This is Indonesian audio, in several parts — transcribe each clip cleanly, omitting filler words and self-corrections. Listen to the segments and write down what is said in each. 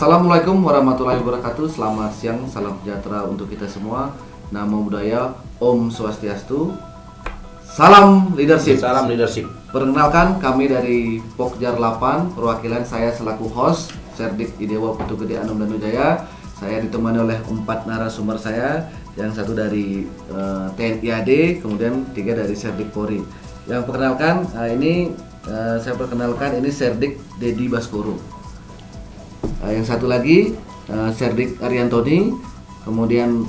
Assalamualaikum warahmatullahi wabarakatuh. Selamat siang, salam sejahtera untuk kita semua. Namo Buddhaya, Om Swastiastu. Salam leadership. Salam leadership. Perkenalkan, kami dari Pokjar 8, perwakilan saya selaku host Serdik Idewa Putu Gede Anom Danujaya. Saya ditemani oleh 4 narasumber saya, yang satu dari TNI AD, kemudian 3 dari Serdik Polri. Yang perkenalkan saya perkenalkan ini Serdik Dedi Baskoro. Yang satu lagi Serdik Ariantoni, kemudian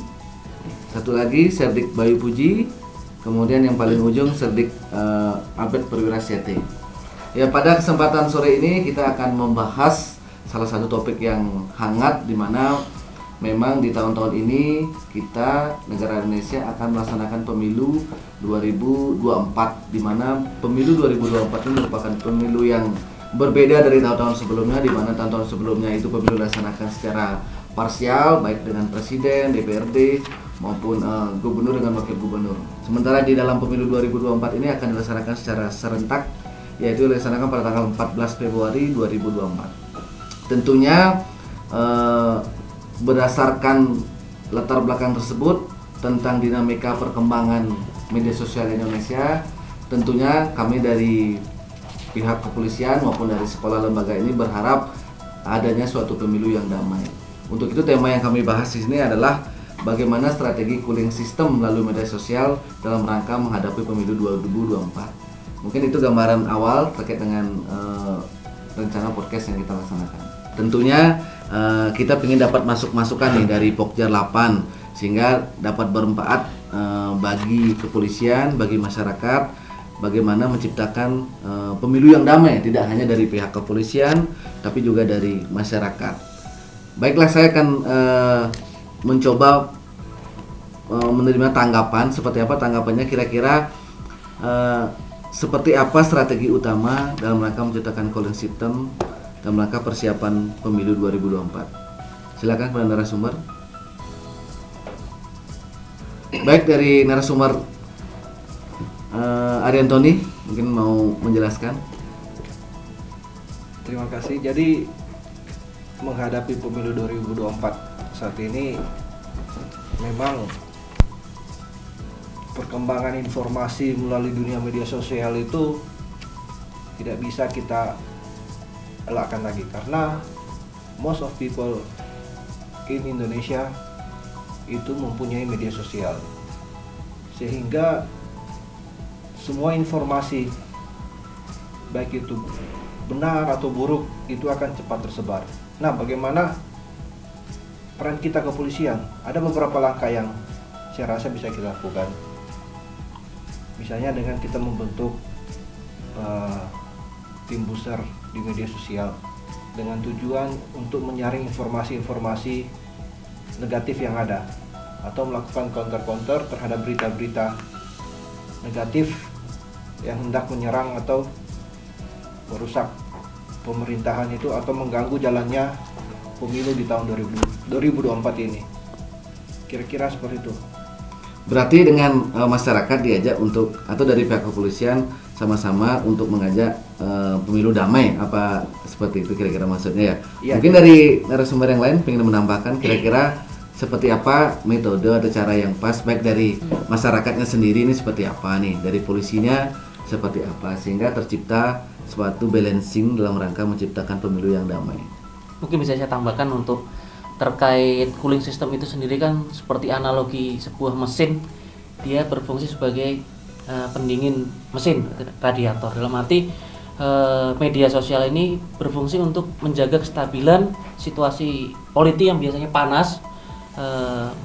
satu lagi Serdik Bayu Puji, kemudian yang paling ujung Serdik Abed Perwira Sete. Ya, pada kesempatan sore ini kita akan membahas salah satu topik yang hangat, di mana memang di tahun-tahun ini kita, negara Indonesia, akan melaksanakan pemilu 2024, di mana pemilu 2024 ini merupakan pemilu yang berbeda dari tahun-tahun sebelumnya, di mana tahun-tahun sebelumnya itu pemilu dilaksanakan secara parsial, baik dengan presiden, DPRD maupun gubernur dengan wakil gubernur. Sementara di dalam pemilu 2024 ini akan dilaksanakan secara serentak, yaitu dilaksanakan pada tanggal 14 Februari 2024. Tentunya berdasarkan latar belakang tersebut tentang dinamika perkembangan media sosial Indonesia, tentunya kami dari pihak kepolisian maupun dari sekolah lembaga ini berharap adanya suatu pemilu yang damai. Untuk itu tema yang kami bahas di sini adalah bagaimana strategi cooling system melalui media sosial dalam rangka menghadapi pemilu 2024. Mungkin itu gambaran awal terkait dengan rencana podcast yang kita laksanakan. Tentunya kita ingin dapat masukan nih dari Pokjar 8 sehingga dapat bermanfaat bagi kepolisian, bagi masyarakat, bagaimana menciptakan pemilu yang damai, tidak hanya dari pihak kepolisian tapi juga dari masyarakat. Baiklah, saya akan mencoba menerima tanggapan. Seperti apa tanggapannya, kira-kira seperti apa strategi utama dalam rangka menciptakan cooling system dalam rangka persiapan pemilu 2024. Silakan kepada narasumber. Baik, dari narasumber Ariantoni mungkin mau menjelaskan. Terima kasih. Jadi menghadapi pemilu 2024 saat ini memang perkembangan informasi melalui dunia media sosial itu tidak bisa kita elakkan lagi, karena most of people in Indonesia itu mempunyai media sosial, sehingga semua informasi baik itu benar atau buruk itu akan cepat tersebar. Nah, bagaimana peran kita kepolisian? Ada beberapa langkah yang saya rasa bisa kita lakukan. Misalnya dengan kita membentuk tim booster di media sosial dengan tujuan untuk menyaring informasi-informasi negatif yang ada, atau melakukan counter-counter terhadap berita-berita negatif yang hendak menyerang atau merusak pemerintahan itu atau mengganggu jalannya pemilu di tahun 2024 ini. Kira-kira seperti itu. Berarti dengan masyarakat diajak untuk, atau dari pihak kepolisian sama-sama untuk mengajak pemilu damai, apa seperti itu kira-kira maksudnya ya? Iya. Mungkin dari narasumber yang lain ingin menambahkan kira-kira seperti apa metode atau cara yang pas, baik dari masyarakatnya sendiri ini seperti apa nih, dari polisinya seperti apa, sehingga tercipta suatu balancing dalam rangka menciptakan pemilu yang damai. Mungkin bisa saya tambahkan untuk terkait cooling system itu sendiri, kan seperti analogi sebuah mesin, dia berfungsi sebagai pendingin mesin, radiator. Dalam arti media sosial ini berfungsi untuk menjaga kestabilan situasi politik yang biasanya panas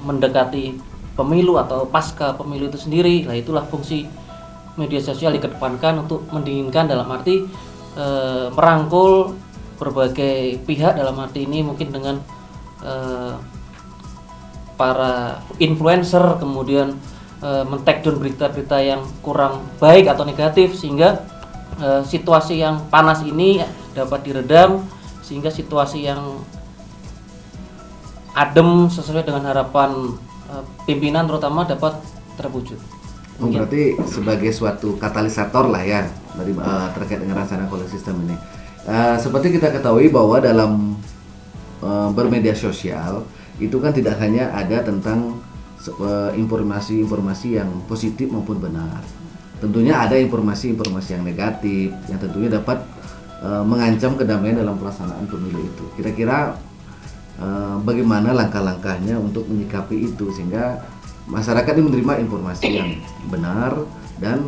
mendekati pemilu atau pasca pemilu itu sendiri. Nah, itulah fungsi media sosial dikedepankan untuk mendinginkan, dalam arti merangkul berbagai pihak, dalam arti ini mungkin dengan para influencer, kemudian men-take down berita-berita yang kurang baik atau negatif, sehingga situasi yang panas ini dapat diredam, sehingga situasi yang adem sesuai dengan harapan pimpinan terutama dapat terwujud. Berarti sebagai suatu katalisator lah ya dari terkait dengan rencana cooling system ini. Seperti kita ketahui bahwa dalam bermedia sosial itu kan tidak hanya ada tentang informasi-informasi yang positif maupun benar. Tentunya ada informasi-informasi yang negatif yang tentunya dapat mengancam kedamaian dalam pelaksanaan pemilu itu. Kira-kira bagaimana langkah-langkahnya untuk menyikapi itu sehingga masyarakat ini menerima informasi yang benar, dan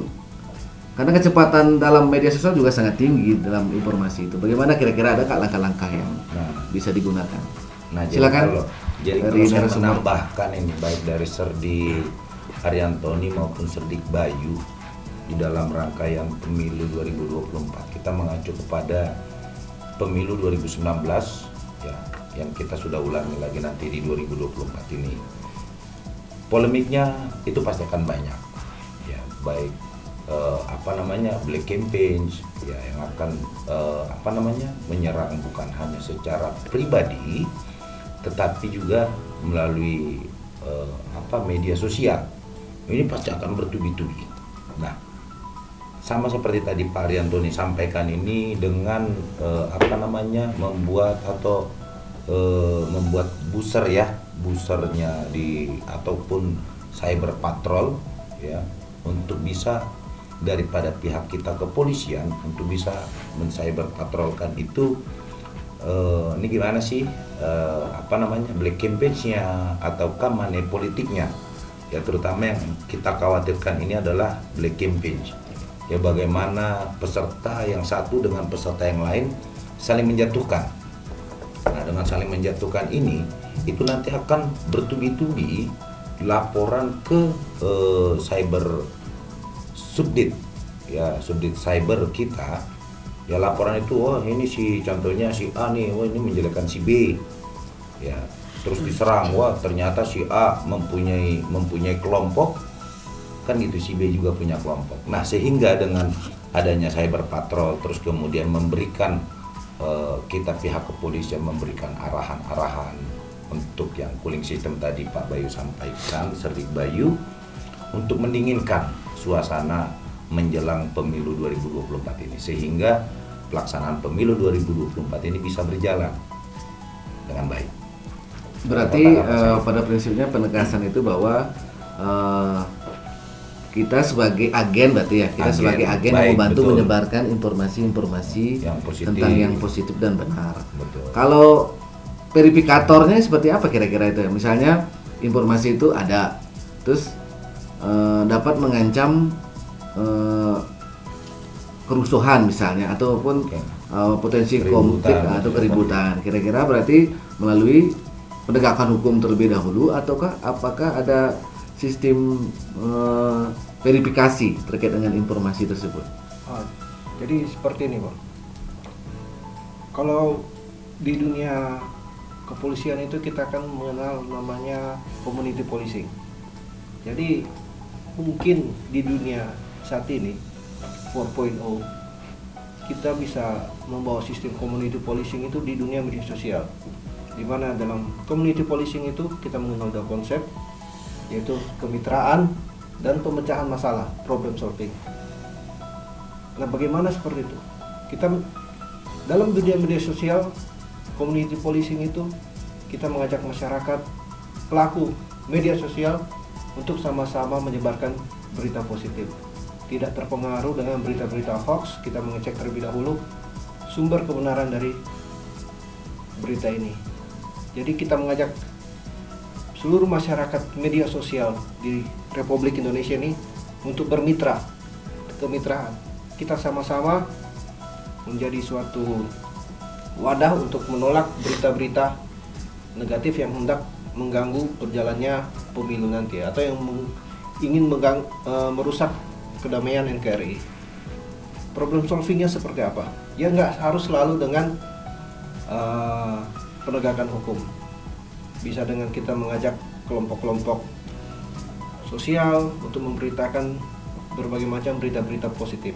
karena kecepatan dalam media sosial juga sangat tinggi dalam informasi itu. Bagaimana kira-kira ada langkah-langkah yang bisa digunakan? Nah, silakan. Jadi kalau saya menambahkan ini baik dari Serdi Ariantoni maupun Serdik Bayu di dalam rangkaian pemilu 2024, kita mengacu kepada pemilu 2019 ya, yang kita sudah ulangi lagi nanti di 2024 ini. Polemiknya itu pasti akan banyak ya, baik black campaigns ya, yang akan menyerang bukan hanya secara pribadi tetapi juga melalui media sosial. Ini pasti akan bertubi-tubi. Nah, sama seperti tadi Pak Ariantoni sampaikan ini dengan membuat busernya ataupun cyber patrol ya, untuk bisa daripada pihak kita kepolisian untuk bisa men-cyber patrolkan itu ini gimana sih black campaign-nya ataukah money politiknya ya, terutama yang kita khawatirkan ini adalah black campaign ya, bagaimana peserta yang satu dengan peserta yang lain saling menjatuhkan. Nah, dengan saling menjatuhkan ini itu nanti akan bertubi-tubi laporan ke cyber subdit ya, subdit cyber kita ya, laporan itu ini contohnya si A nih, ini menjelekkan si B ya, terus diserang, ternyata si A mempunyai kelompok kan gitu, si B juga punya kelompok. Nah, sehingga dengan adanya cyber patrol terus kemudian memberikan kita pihak kepolisian memberikan arahan-arahan untuk yang cooling system tadi Pak Bayu sampaikan, Serdik Bayu, untuk mendinginkan suasana menjelang pemilu 2024 ini sehingga pelaksanaan pemilu 2024 ini bisa berjalan dengan baik. Berarti pada prinsipnya penegasan itu bahwa kita sebagai agen berarti ya, kita sebagai agen yang membantu betul menyebarkan informasi-informasi tentang yang positif dan benar. Betul. Kalau verifikatornya seperti apa kira-kira itu ya? Misalnya informasi itu ada, terus dapat mengancam kerusuhan misalnya, ataupun potensi konflik atau keributan. Kira-kira berarti melalui penegakan hukum terlebih dahulu, ataukah apakah ada sistem verifikasi terkait dengan informasi tersebut? Jadi seperti ini, Bang. Kalau di dunia kepolisian itu kita akan mengenal namanya community policing. Jadi mungkin di dunia saat ini 4.0 kita bisa membawa sistem community policing itu di dunia media sosial, di mana dalam community policing itu kita mengenal dua konsep, yaitu kemitraan dan pemecahan masalah, problem solving. Nah, bagaimana seperti itu? Kita dalam dunia media sosial, community policing itu kita mengajak masyarakat, pelaku media sosial untuk sama-sama menyebarkan berita positif. Tidak terpengaruh dengan berita-berita hoax, kita mengecek terlebih dahulu sumber kebenaran dari berita ini. Jadi kita mengajak seluruh masyarakat media sosial di Republik Indonesia ini untuk bermitra, kemitraan. Kita sama-sama menjadi suatu wadah untuk menolak berita-berita negatif yang hendak mengganggu berjalannya pemilu nanti, atau yang ingin merusak kedamaian NKRI. Problem solvingnya seperti apa? Ya nggak harus selalu dengan penegakan hukum. Bisa dengan kita mengajak kelompok-kelompok sosial untuk memberitakan berbagai macam berita-berita positif,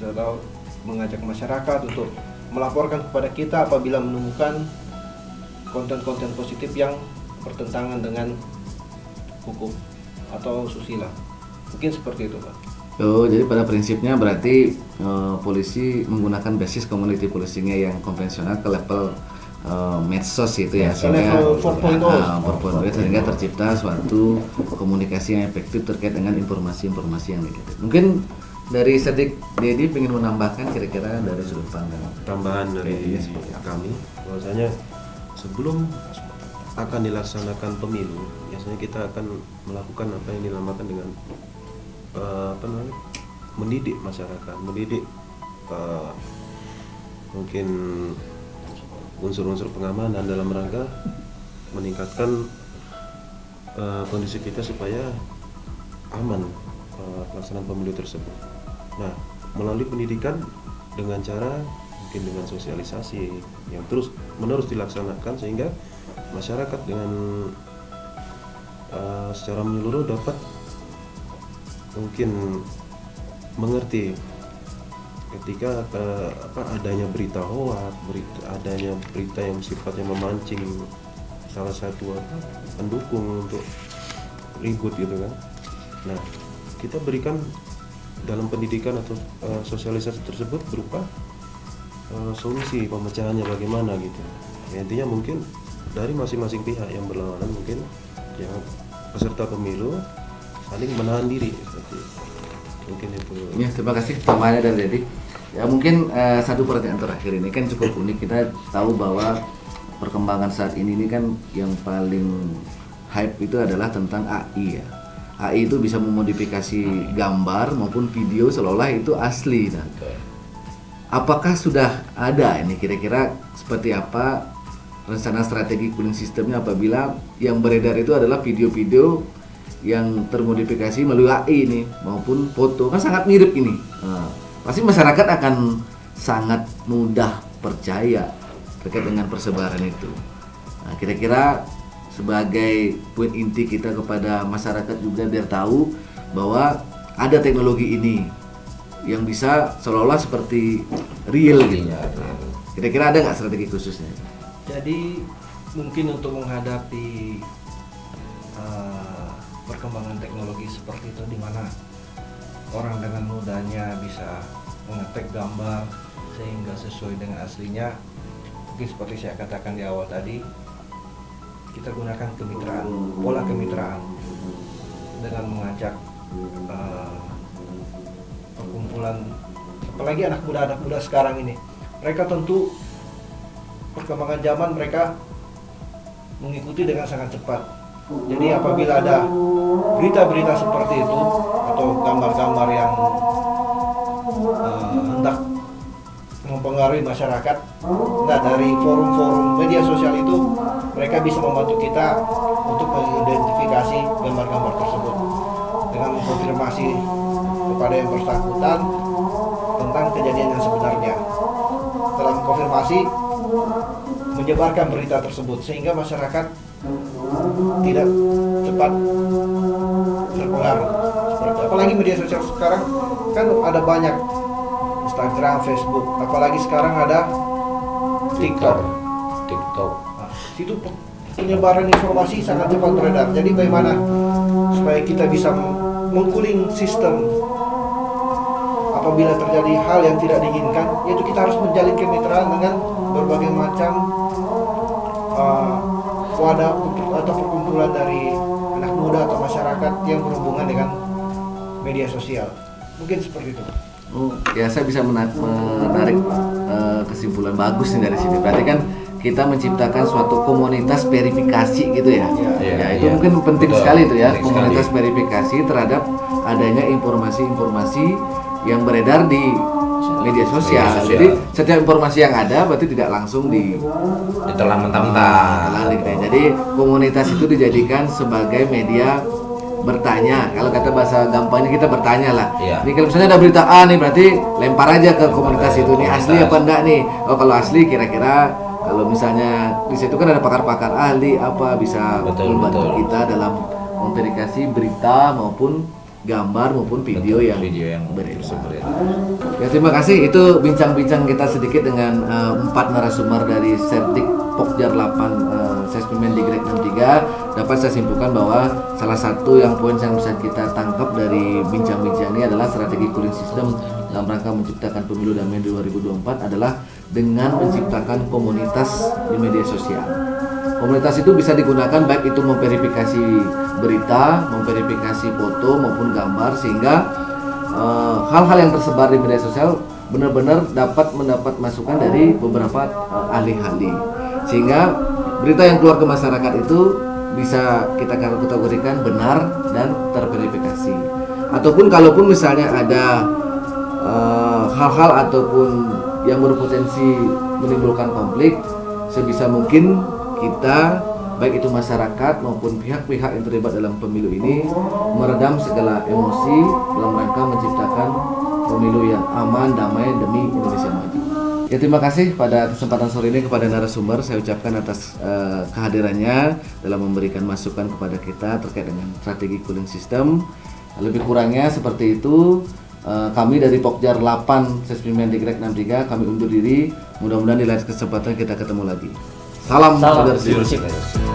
atau mengajak masyarakat untuk melaporkan kepada kita apabila menemukan konten-konten positif yang bertentangan dengan hukum atau susila. Mungkin seperti itu, Pak. Jadi pada prinsipnya berarti polisi menggunakan basis community policingnya yang konvensional ke level medsos itu ya, Level 4.0. sehingga tercipta suatu komunikasi yang efektif terkait dengan informasi-informasi yang negatif. Mungkin dari Serdik Dedi ingin menambahkan kira-kira dari sudut pandang tambahan dari Iya, seperti apa? kami, bahwasanya sebelum akan dilaksanakan pemilu, biasanya kita akan melakukan apa yang dinamakan dengan mendidik masyarakat, mendidik mungkin unsur-unsur pengamanan dalam rangka meningkatkan kondisi kita supaya aman pelaksanaan pemilu tersebut. Nah, melalui pendidikan dengan cara mungkin dengan sosialisasi yang terus menerus dilaksanakan sehingga masyarakat dengan secara menyeluruh dapat mungkin mengerti ketika adanya berita hoak, adanya berita yang sifatnya memancing salah satu pendukung untuk ribut gitu kan. Nah, kita berikan dalam pendidikan atau sosialisasi tersebut berupa solusi pemecahannya bagaimana gitu. Ya, intinya mungkin dari masing-masing pihak yang berlawanan, mungkin yang peserta pemilu saling menahan diri seperti itu. Mungkin itu. Ya, terima kasih tambahannya dari Dedi. Ya mungkin satu pertanyaan terakhir ini kan cukup unik. Kita tahu bahwa perkembangan saat ini kan yang paling hype itu adalah tentang AI ya. AI itu bisa memodifikasi gambar maupun video seolah-olah itu asli. Nah, apakah sudah ada ini kira-kira seperti apa rencana strategi cooling sistemnya apabila yang beredar itu adalah video-video yang termodifikasi melalui AI ini maupun foto, kan sangat mirip ini. Pasti masyarakat akan sangat mudah percaya terkait dengan persebaran itu. Nah, kira-kira sebagai poin inti kita kepada masyarakat juga biar tahu bahwa ada teknologi ini yang bisa seolah-olah seperti real gitu. Kira-kira ada nggak strategi khususnya? Jadi mungkin untuk menghadapi perkembangan teknologi seperti itu, di mana orang dengan mudahnya bisa mengetek gambar sehingga sesuai dengan aslinya, mungkin seperti saya katakan di awal tadi, kita gunakan kemitraan, pola kemitraan dengan mengajak perkumpulan, apalagi anak muda sekarang ini, mereka tentu perkembangan zaman mereka mengikuti dengan sangat cepat. Jadi apabila ada berita-berita seperti itu atau gambar-gambar yang hendak mempengaruhi masyarakat, nah dari forum-forum media sosial itu mereka bisa membantu kita untuk mengidentifikasi gambar-gambar tersebut dengan mengkonfirmasi kepada yang bersangkutan tentang kejadian yang sebenarnya. Setelah mengkonfirmasi, menyebarkan berita tersebut sehingga masyarakat tidak cepat terpengaruh. Apalagi media sosial sekarang kan ada banyak, Instagram, Facebook, apalagi sekarang ada TikTok. Nah, itu penyebaran informasi sangat cepat beredar. Jadi bagaimana supaya kita bisa mengcooling sistem apabila terjadi hal yang tidak diinginkan, yaitu kita harus menjalin kemitraan dengan berbagai macam wadah atau perkumpulan dari anak muda atau masyarakat yang berhubungan dengan media sosial. Mungkin seperti itu. Oh, ya saya bisa menarik kesimpulan bagus nih dari sini. Berarti kan kita menciptakan suatu komunitas verifikasi gitu ya. Itu mungkin penting sekali itu ya, komunitas verifikasi terhadap adanya informasi-informasi yang beredar di media sosial. Jadi setiap informasi yang ada berarti tidak langsung ditelan mentah-mentah. Jadi komunitas itu dijadikan sebagai media bertanya. Kalau kata bahasa gampangnya kita bertanya lah. Ini kalau misalnya ada berita A nih, berarti lempar aja ke komunitas itu, nih asli apa enggak nih. Oh kalau asli kira-kira, kalau misalnya di situ kan ada pakar-pakar ahli apa bisa membantu kita dalam memverifikasi berita maupun gambar maupun video yang beredar. Ya terima kasih, itu bincang-bincang kita sedikit dengan 4 narasumber dari Serdik Pokjar 8 Sesmimen di Grade 63. dapat saya simpulkan bahwa salah satu yang poin yang bisa kita tangkap dari bincang-bincang ini adalah strategi cooling system dalam rangka menciptakan pemilu damai 2024 adalah dengan menciptakan komunitas di media sosial. Komunitas itu bisa digunakan baik itu memverifikasi berita, memverifikasi foto maupun gambar, sehingga hal-hal yang tersebar di media sosial benar-benar dapat mendapat masukan dari beberapa ahli-ahli, sehingga berita yang keluar ke masyarakat itu bisa kita kategorikan benar dan terverifikasi. Ataupun kalaupun misalnya ada hal-hal ataupun yang berpotensi menimbulkan konflik, sebisa mungkin kita, baik itu masyarakat maupun pihak-pihak yang terlibat dalam pemilu ini, meredam segala emosi dalam rangka menciptakan pemilu yang aman, damai demi Indonesia maju. Ya, terima kasih pada kesempatan sore ini kepada narasumber, saya ucapkan atas kehadirannya dalam memberikan masukan kepada kita terkait dengan strategi cooling system. Lebih kurangnya seperti itu. Kami dari Pokjar 8 Sesbimendikbud Digrek 63 kami undur diri. Mudah-mudahan di lain kesempatan kita ketemu lagi. Salam Salam. saudara.